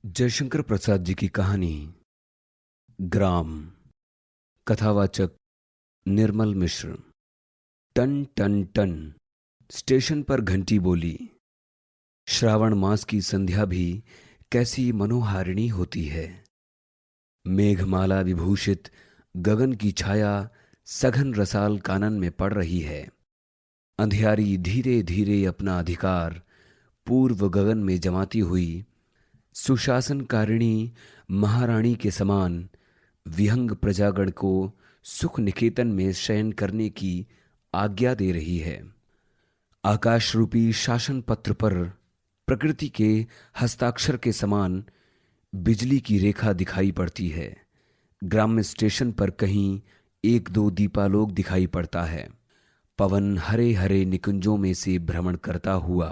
जयशंकर प्रसाद जी की कहानी ग्राम। कथावाचक निर्मल मिश्र। टन टन टन। स्टेशन पर घंटी बोली। श्रावण मास की संध्या भी कैसी मनोहारिणी होती है। मेघमाला विभूषित गगन की छाया सघन रसाल कानन में पड़ रही है। अंधियारी धीरे धीरे अपना अधिकार पूर्व गगन में जमाती हुई सुशासनकारिणी महारानी के समान विहंग प्रजागण को सुख निकेतन में शयन करने की आज्ञा दे रही है। आकाश रूपी शासन पत्र पर प्रकृति के हस्ताक्षर के समान बिजली की रेखा दिखाई पड़ती है। ग्राम्य स्टेशन पर कहीं एक दो दीपालोक दिखाई पड़ता है। पवन हरे हरे निकुंजों में से भ्रमण करता हुआ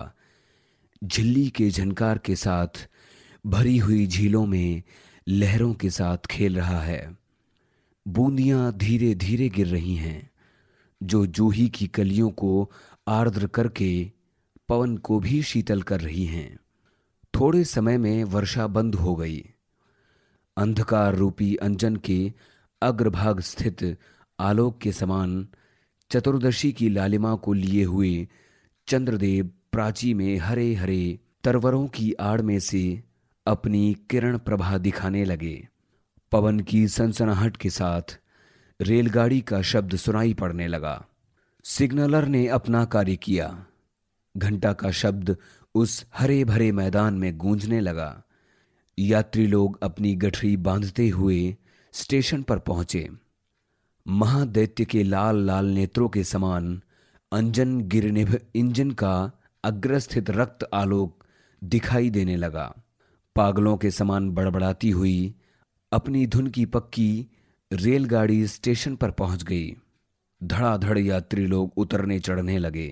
झिल्ली के झनकार के साथ भरी हुई झीलों में लहरों के साथ खेल रहा है। बूंदियां धीरे धीरे गिर रही हैं, जो जूही की कलियों को आर्द्र करके पवन को भी शीतल कर रही हैं। थोड़े समय में वर्षा बंद हो गई। अंधकार रूपी अंजन के अग्रभाग स्थित आलोक के समान चतुर्दशी की लालिमा को लिए हुए चंद्रदेव प्राची में हरे हरे तरवरों की आड़ में से अपनी किरण प्रभा दिखाने लगे। पवन की सनसनाहट के साथ रेलगाड़ी का शब्द सुनाई पड़ने लगा। सिग्नलर ने अपना कार्य किया। घंटा का शब्द उस हरे भरे मैदान में गूंजने लगा। यात्री लोग अपनी गठरी बांधते हुए स्टेशन पर पहुंचे। महादैत्य के लाल लाल नेत्रों के समान अंजन गिरनिभ इंजन का अग्रस्थित रक्त आलोक दिखाई देने लगा। पागलों के समान बड़बड़ाती हुई अपनी धुन की पक्की रेलगाड़ी स्टेशन पर पहुंच गई। धड़ाधड़ यात्री लोग उतरने चढ़ने लगे।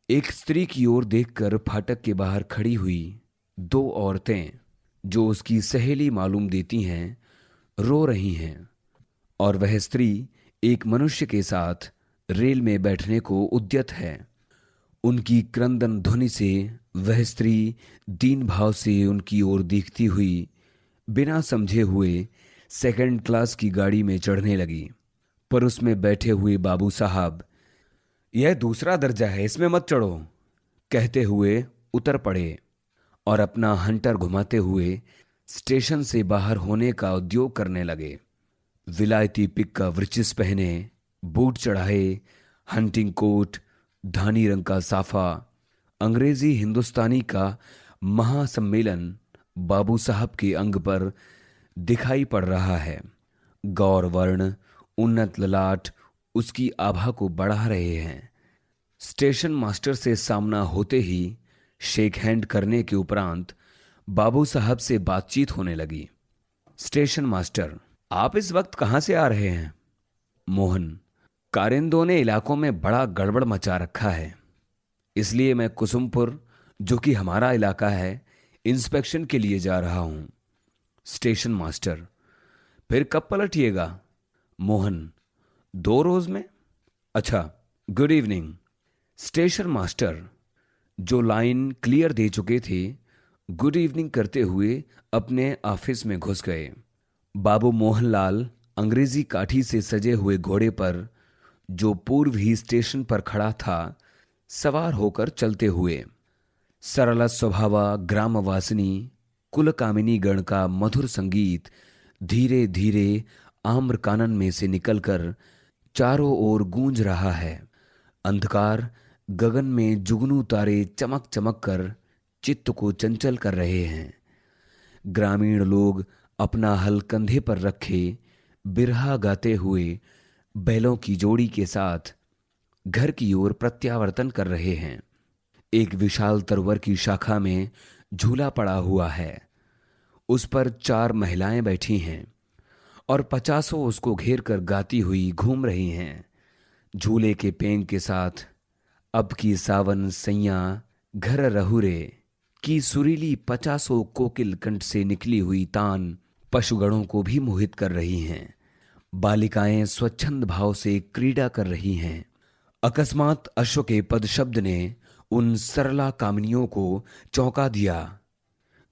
एक स्त्री की ओर देखकर फाटक के बाहर खड़ी हुई दो औरतें, जो उसकी सहेली मालूम देती हैं, रो रही हैं, और वह स्त्री एक मनुष्य के साथ रेल में बैठने को उद्यत है। उनकी क्रंदन ध्वनि से वह स्त्री दीन भाव से उनकी ओर देखती हुई बिना समझे हुए सेकंड क्लास की गाड़ी में चढ़ने लगी। पर उसमें बैठे हुए बाबू साहब, यह दूसरा दर्जा है, इसमें मत चढ़ो, कहते हुए उतर पड़े और अपना हंटर घुमाते हुए स्टेशन से बाहर होने का उद्योग करने लगे। विलायती पिक का वृचिस पहने, बूट चढ़ाए, हंटिंग कोट, धानी रंग का साफा, अंग्रेजी हिंदुस्तानी का महासम्मेलन बाबू साहब के अंग पर दिखाई पड़ रहा है। गौर वर्ण, उन्नत ललाट उसकी आभा को बढ़ा रहे हैं। स्टेशन मास्टर से सामना होते ही शेक हैंड करने के उपरांत बाबू साहब से बातचीत होने लगी। स्टेशन मास्टर, आप इस वक्त कहां से आ रहे हैं? मोहन, कारिंदों ने इलाकों में बड़ा गड़बड़ मचा रखा है, इसलिए मैं कुसुमपुर, जो कि हमारा इलाका है, इंस्पेक्शन के लिए जा रहा हूं। स्टेशन मास्टर, फिर कब पलटिएगा? मोहन, 2 रोज में। अच्छा, गुड इवनिंग। स्टेशन मास्टर, जो लाइन क्लियर दे चुके थे, गुड इवनिंग करते हुए अपने ऑफिस में घुस गए। बाबू मोहनलाल अंग्रेजी काठी से सजे हुए घोड़े पर, जो पूर्व ही स्टेशन पर खड़ा था, सवार होकर चलते हुए सरल स्वभावा ग्रामवासिनी कुलकामिनी गण का मधुर संगीत धीरे धीरे आम्र कानन में से निकलकर चारों ओर गूंज रहा है। अंधकार गगन में जुगनू तारे चमक चमक कर चित्त को चंचल कर रहे हैं। ग्रामीण लोग अपना हल कंधे पर रखे बिरहा गाते हुए बैलों की जोड़ी के साथ घर की ओर प्रत्यावर्तन कर रहे हैं। एक विशाल तरवर की शाखा में झूला पड़ा हुआ है। उस पर 4 महिलाएं बैठी हैं और 50 उसको घेर कर गाती हुई घूम रही हैं। झूले के पेंग के साथ अब की सावन सैया घर रहुरे की सुरीली 50 कोकिल कंठ से निकली हुई तान पशुगणों को भी मोहित कर रही हैं। बालिकाएं स्वच्छंद भाव से क्रीड़ा कर रही हैं। अकस्मात अश्व के पद शब्द ने उन सरला कामनियों को चौंका दिया।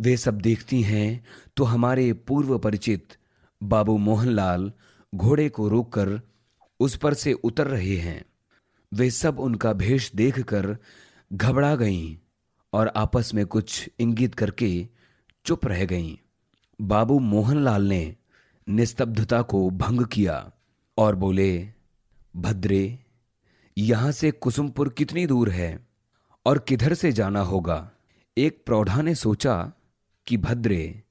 वे सब देखती हैं तो हमारे पूर्व परिचित बाबू मोहनलाल घोड़े को रोककर उस पर से उतर रहे हैं। वे सब उनका भेष देखकर घबरा गईं और आपस में कुछ इंगित करके चुप रह गईं। बाबू मोहनलाल ने निस्तब्धता को भंग किया और बोले, भद्रे, यहां से कुसुमपुर कितनी दूर है और किधर से जाना होगा? एक प्रौढ़ा ने सोचा कि भद्रे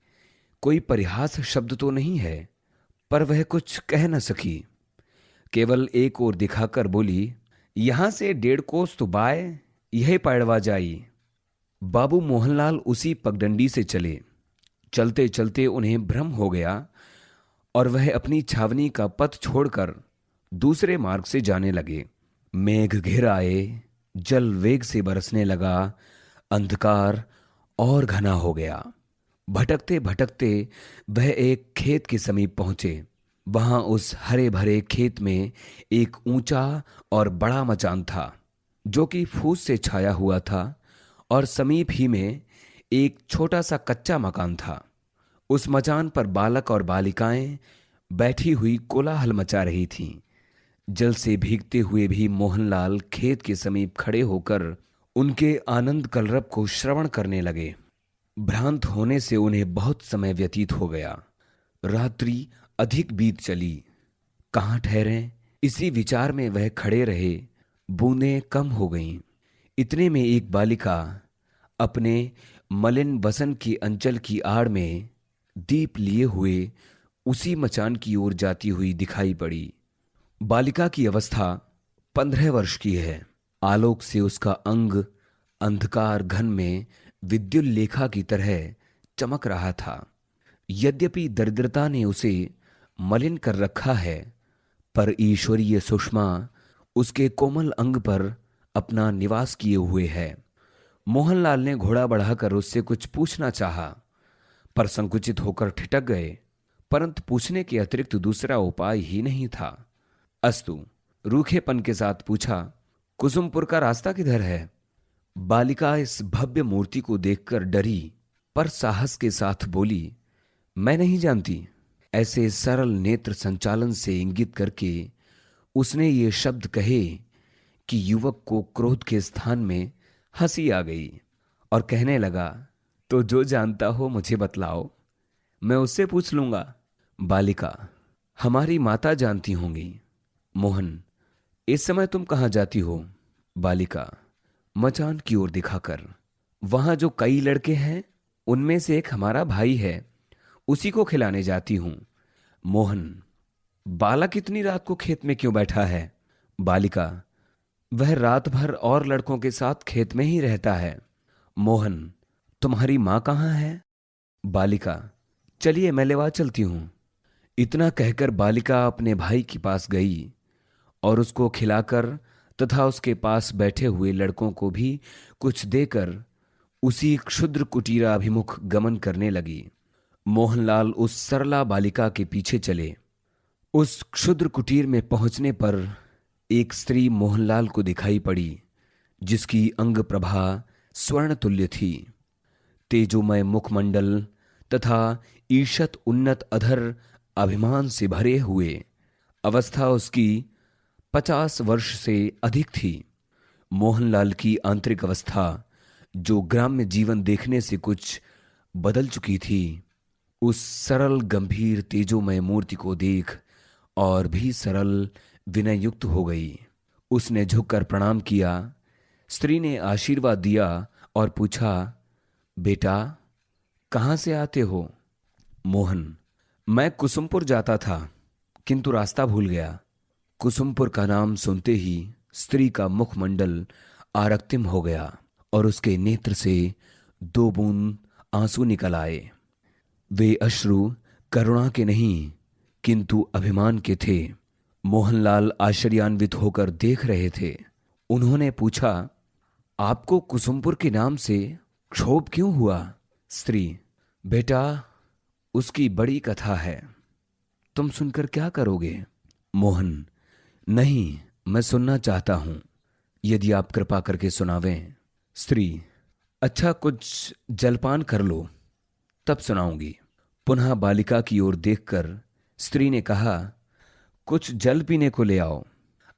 कोई परिहास शब्द तो नहीं है, पर वह कुछ कह न सकी। केवल एक ओर दिखाकर बोली, यहां से 1.5 कोस तो बाय, यह पैड़वा जाई। बाबू मोहनलाल उसी पगडंडी से चले। चलते चलते उन्हें भ्रम हो गया और वह अपनी छावनी का पथ छोड़कर दूसरे मार्ग से जाने लगे। मेघ घिर आए, जल वेग से बरसने लगा, अंधकार और घना हो गया। भटकते भटकते वह एक खेत के समीप पहुंचे। वहां उस हरे भरे खेत में एक ऊंचा और बड़ा मचान था जो कि फूस से छाया हुआ था, और समीप ही में एक छोटा सा कच्चा मकान था। उस मचान पर बालक और बालिकाएं बैठी हुई कोलाहल मचा रही थीं। जल से भीगते हुए भी मोहनलाल खेत के समीप खड़े होकर उनके आनंद कलरव को श्रवण करने लगे। भ्रांत होने से उन्हें बहुत समय व्यतीत हो गया। रात्रि अधिक बीत चली। कहाँ ठहरें, इसी विचार में वह खड़े रहे। बूंदें कम हो गईं। इतने में एक बालिका अपने मलिन वसन की अंचल की आड़ में दीप लिए हुए उसी मचान की ओर जाती हुई दिखाई पड़ी। बालिका की अवस्था 15 वर्ष की है। आलोक से उसका अंग अंधकार घन में विद्युल लेखा की तरह चमक रहा था। यद्यपि दरिद्रता ने उसे मलिन कर रखा है, पर ईश्वरीय सुषमा उसके कोमल अंग पर अपना निवास किए हुए है। मोहनलाल ने घोड़ा बढ़ाकर उससे कुछ पूछना चाहा, पर संकुचित होकर ठिठक गए। परंतु पूछने के अतिरिक्त दूसरा उपाय ही नहीं था। अस्तु, रूखेपन के साथ पूछा, कुसुमपुर का रास्ता किधर है? बालिका इस भव्य मूर्ति को देखकर डरी, पर साहस के साथ बोली, मैं नहीं जानती। ऐसे सरल नेत्र संचालन से इंगित करके उसने ये शब्द कहे कि युवक को क्रोध के स्थान में हंसी आ गई और कहने लगा, तो जो जानता हो मुझे बतलाओ, मैं उससे पूछ लूंगा। बालिका, हमारी माता जानती होंगी। मोहन, इस समय तुम कहाँ जाती हो? बालिका, मचान की ओर दिखाकर, वहां जो कई लड़के हैं उनमें से एक हमारा भाई है, उसी को खिलाने जाती हूं। मोहन, बालक इतनी रात को खेत में क्यों बैठा है? बालिका, वह रात भर और लड़कों के साथ खेत में ही रहता है। मोहन, तुम्हारी मां कहाँ है? बालिका, चलिए मैं लेवा चलती हूं। इतना कहकर बालिका अपने भाई के पास गई और उसको खिलाकर तथा उसके पास बैठे हुए लड़कों को भी कुछ देकर उसी क्षुद्र कुटीराभिमुख गमन करने लगी। मोहनलाल उस सरला बालिका के पीछे चले। उस क्षुद्र कुटीर में पहुंचने पर एक स्त्री मोहनलाल को दिखाई पड़ी, जिसकी अंग प्रभा स्वर्ण तुल्य थी। तेजोमय मुखमंडल तथा ईषत उन्नत अधर अभिमान से भरे हुए। अवस्था उसकी 50 वर्ष से अधिक थी। मोहनलाल की आंतरिक अवस्था, जो ग्राम्य जीवन देखने से कुछ बदल चुकी थी, उस सरल गंभीर तेजोमय मूर्ति को देख और भी सरल विनय युक्त हो गई। उसने झुककर प्रणाम किया। स्त्री ने आशीर्वाद दिया और पूछा, बेटा, कहाँ से आते हो? मोहन, मैं कुसुमपुर जाता था, किंतु रास्ता भूल गया। कुसुमपुर का नाम सुनते ही स्त्री का मुखमंडल आरक्तिम हो गया और उसके नेत्र से 2 बूंद आंसू निकल आए। वे अश्रु करुणा के नहीं किंतु अभिमान के थे। मोहनलाल आश्चर्यान्वित होकर देख रहे थे। उन्होंने पूछा, आपको कुसुमपुर के नाम से क्षोभ क्यों हुआ? स्त्री, बेटा, उसकी बड़ी कथा है, तुम सुनकर क्या करोगे? मोहन, नहीं, मैं सुनना चाहता हूं, यदि आप कृपा करके सुनावें। स्त्री, अच्छा, कुछ जलपान कर लो, तब सुनाऊंगी। पुनः बालिका की ओर देखकर स्त्री ने कहा, कुछ जल पीने को ले आओ।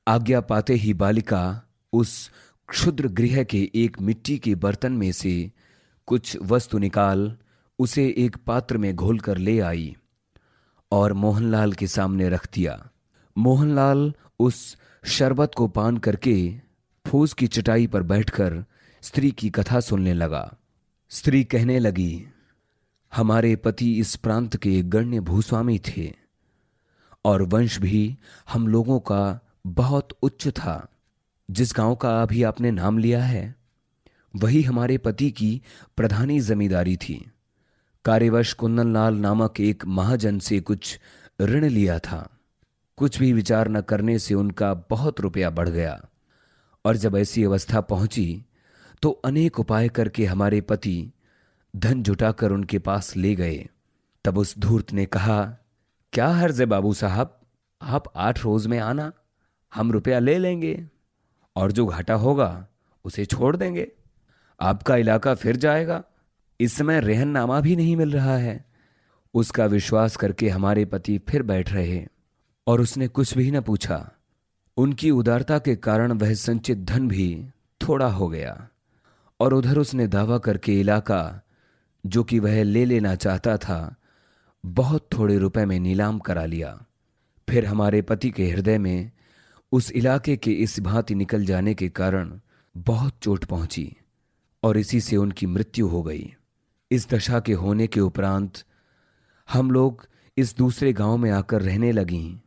आज्ञा पाते ही बालिका उस क्षुद्र गृह के एक मिट्टी के बर्तन में से कुछ वस्तु निकाल उसे एक पात्र में घोल कर ले आई और मोहनलाल के सामने रख दिया। मोहनलाल उस शरबत को पान करके फूस की चटाई पर बैठकर स्त्री की कथा सुनने लगा। स्त्री कहने लगी, हमारे पति इस प्रांत के गण्य भूस्वामी थे और वंश भी हम लोगों का बहुत उच्च था। जिस गांव का अभी आपने नाम लिया है वही हमारे पति की प्रधानी जमींदारी थी। कार्यवश कुंदनलाल नामक एक महाजन से कुछ ऋण लिया था। कुछ भी विचार न करने से उनका बहुत रुपया बढ़ गया और जब ऐसी अवस्था पहुंची तो अनेक उपाय करके हमारे पति धन जुटाकर उनके पास ले गए। तब उस धूर्त ने कहा, क्या हर्ज है बाबू साहब, आप 8 रोज में आना, हम रुपया ले लेंगे और जो घाटा होगा उसे छोड़ देंगे। आपका इलाका फिर जाएगा। इस समय रेहननामा भी नहीं मिल रहा है। उसका विश्वास करके हमारे पति फिर बैठ रहे और उसने कुछ भी न पूछा। उनकी उदारता के कारण वह संचित धन भी थोड़ा हो गया और उधर उसने दावा करके इलाका जो कि वह ले लेना चाहता था बहुत थोड़े रुपए में नीलाम करा लिया। फिर हमारे पति के हृदय में उस इलाके के इस भांति निकल जाने के कारण बहुत चोट पहुंची और इसी से उनकी मृत्यु हो गई। इस दशा के होने के उपरांत हम लोग इस दूसरे गांव में आकर रहने लगीं।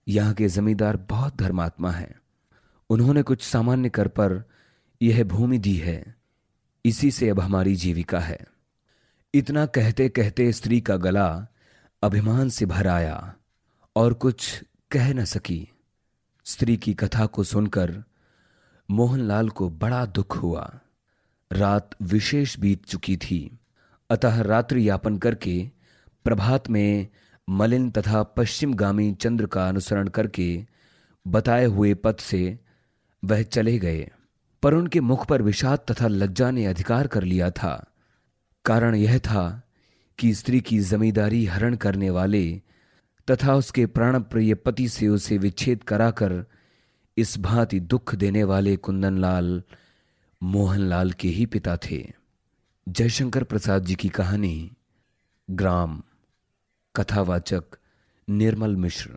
यहाँ के जमींदार बहुत धर्मात्मा हैं। उन्होंने कुछ सामान्य कर पर यह भूमि दी है। इसी से अब हमारी जीविका है। इतना कहते कहते स्त्री का गला अभिमान से भर आया और कुछ कह न सकी। स्त्री की कथा को सुनकर मोहनलाल को बड़ा दुख हुआ। रात विशेष बीत चुकी थी, अतः रात्रि यापन करके प्रभात में मलिन तथा पश्चिमगामी चंद्र का अनुसरण करके बताए हुए पथ से वह चले गए। पर उनके मुख पर विषाद तथा लज्जा ने अधिकार कर लिया था। कारण यह था कि स्त्री की जमींदारी हरण करने वाले तथा उसके प्राण प्रिय पति से उसे विच्छेद कराकर इस भांति दुख देने वाले कुंदनलाल मोहनलाल के ही पिता थे। जयशंकर प्रसाद जी की कहानी। ग्राम। कथावाचक निर्मल मिश्र।